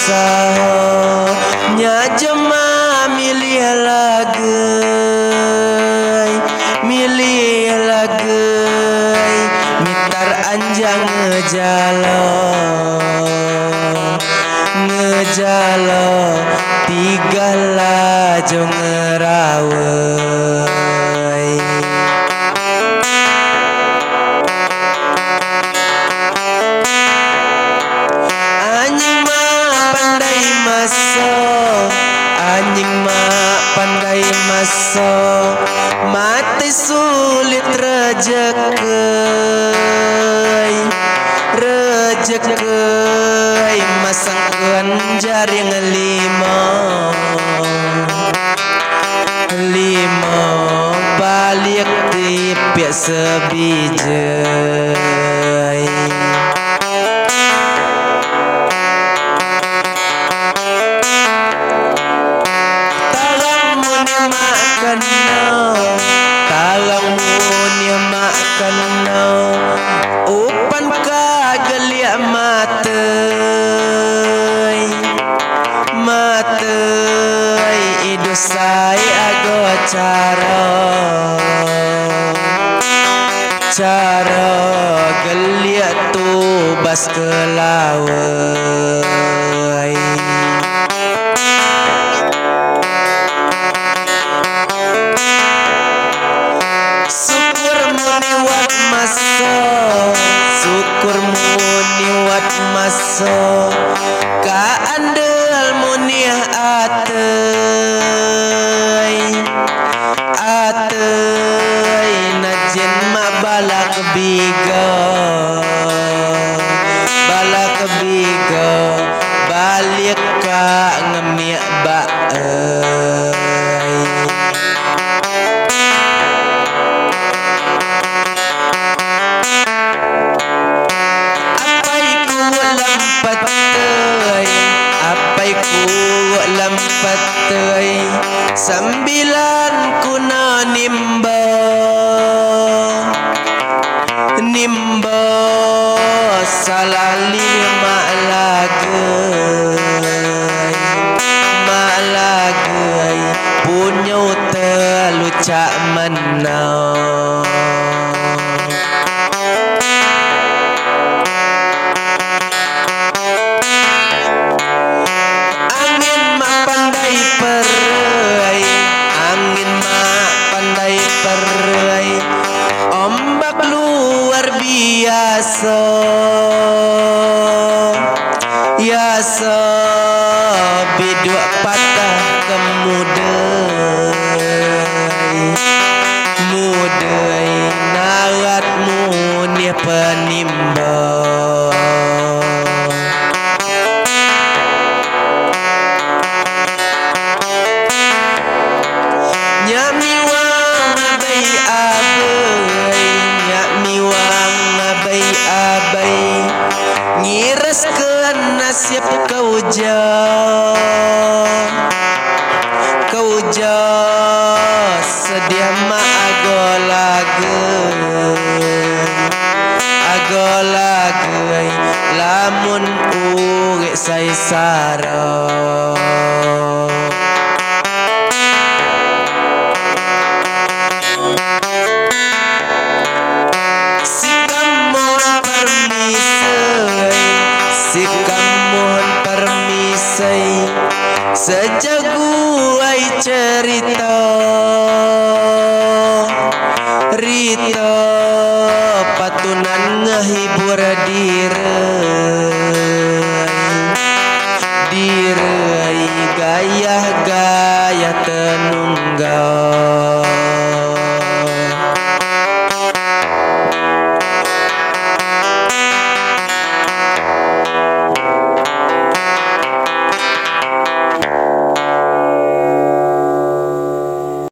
saho nya jema milih lagei mitar anjang ngejalo tiga laju ngerawai anjing mah pandai maso mati sulit rejekei masangkeun jaring lima balik tipik sebijai talang mun makan upan kageliak matei idusai ago cara geliak tubas ke lawai syukur muni wat maso ka andel muni atei najin ma balak biga balik ka ngemiak baei lampat teuy sambilan kuna nimba salali malagei punya telu cak menau ombak luar biasa biduk patah kemudai naratmu ni penimba ngireskeun nasib kauja sedia ma agolagei lamun urip saisara permisai sejaguai cerita